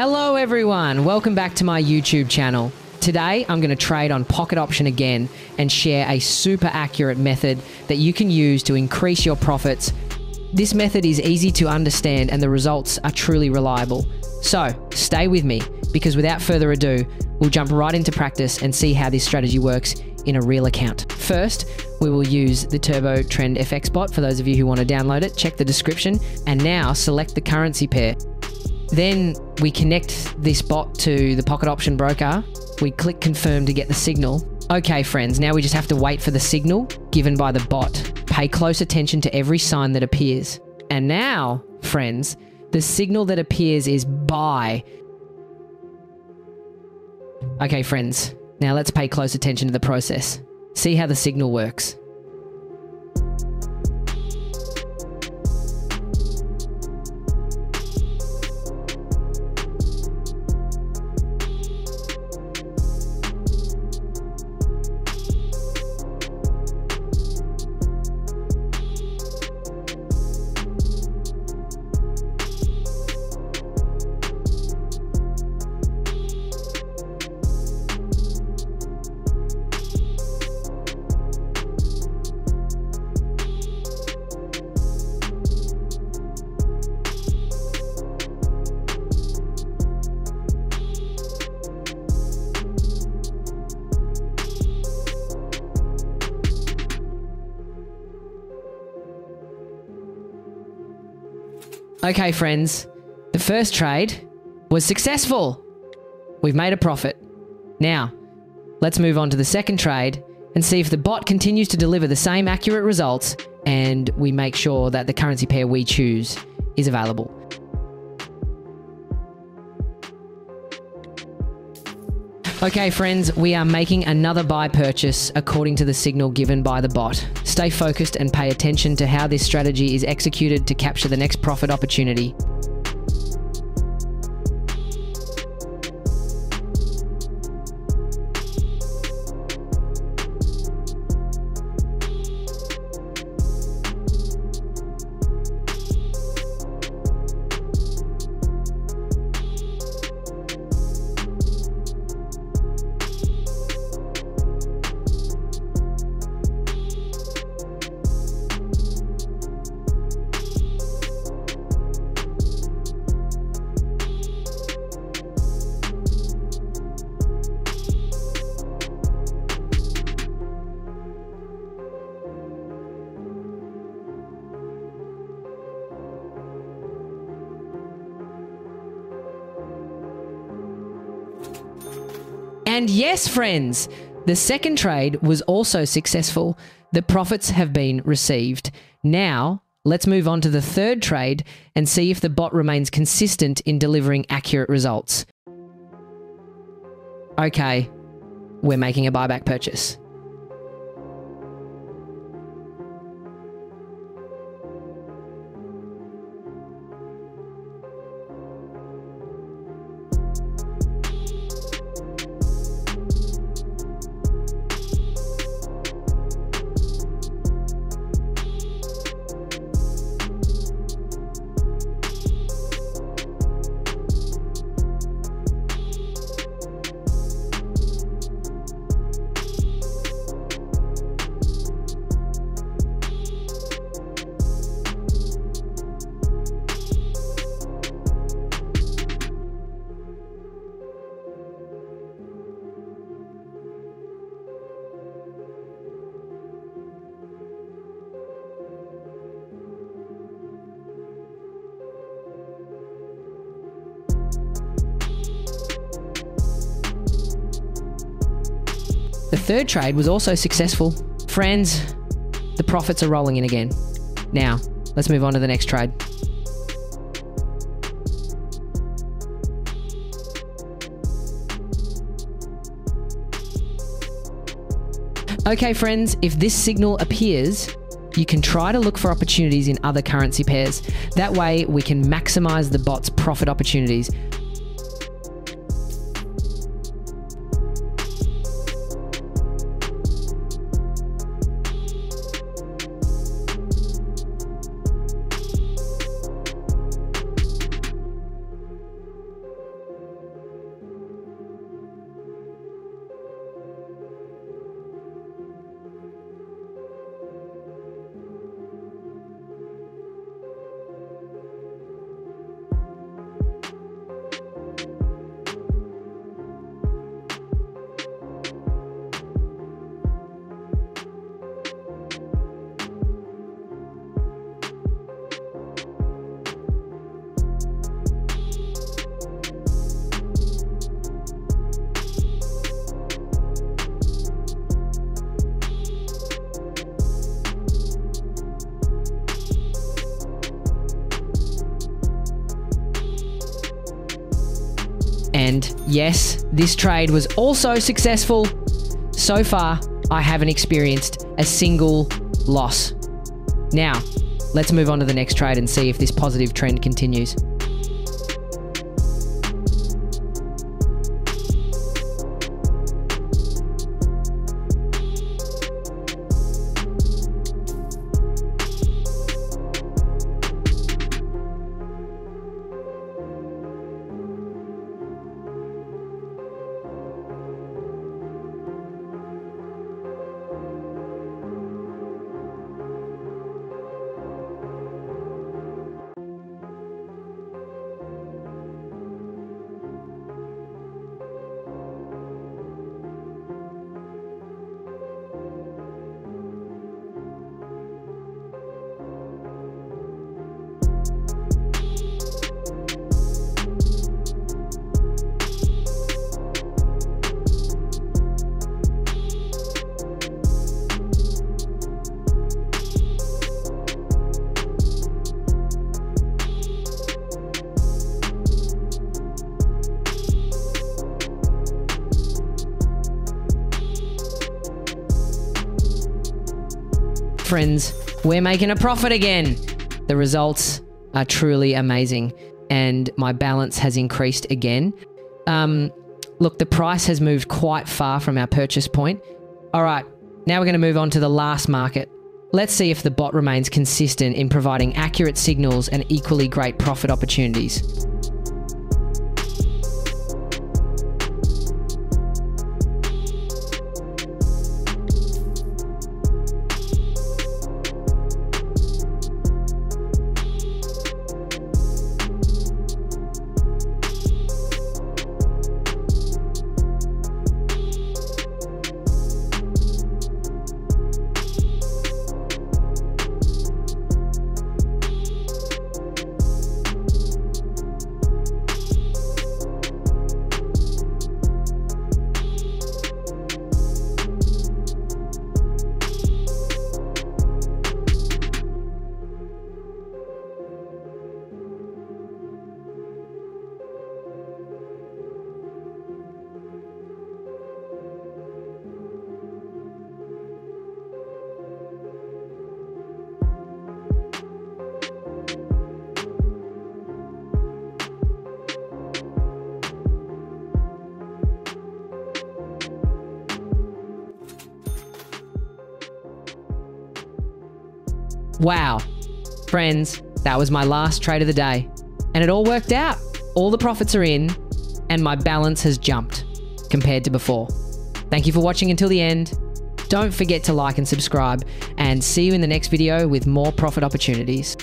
Hello everyone, welcome back to my YouTube channel. Today I'm going to trade on Pocket Option again and share a super accurate method that you can use to increase your profits. This method is easy to understand and the results are truly reliable. So stay with me because without further ado, we'll jump right into practice and see how this strategy works in a real account. First, we will use the Turbo Trend FX bot for those of you who want to download it. Check the description and now select the currency pair. Then we connect this bot to the Pocket Option broker. We click confirm to get the signal. Okay friends, now we just have to wait for the signal given by the bot. Pay close attention to every sign that appears. And now, friends, the signal that appears is buy. Okay friends, now let's pay close attention to the process. See how the signal works. Okay friends, the first trade was successful. We've made a profit. Now, let's move on to the second trade and see if the bot continues to deliver the same accurate results and we make sure that the currency pair we choose is available. Okay friends, we are making another buy purchase according to the signal given by the bot. Stay focused and pay attention to how this strategy is executed to capture the next profit opportunity. And yes, friends, the second trade was also successful. The profits have been received. Now, let's move on to the third trade and see if the bot remains consistent in delivering accurate results. Okay, we're making a buyback purchase. The third trade was also successful. Friends, the profits are rolling in again. Now, let's move on to the next trade. Okay friends, if this signal appears, you can try to look for opportunities in other currency pairs. That way we can maximize the bot's profit opportunities. And yes, this trade was also successful. So far, I haven't experienced a single loss. Now, let's move on to the next trade and see if this positive trend continues. Friends, we're making a profit again. The results are truly amazing and my balance has increased again. Look, the price has moved quite far from our purchase point. All right, now we're going to move on to the last market. Let's see if the bot remains consistent in providing accurate signals and equally great profit opportunities. Wow. Friends, that was my last trade of the day. And it all worked out. All the profits are in, and my balance has jumped compared to before. Thank you for watching until the end. Don't forget to like and subscribe, and see you in the next video with more profit opportunities.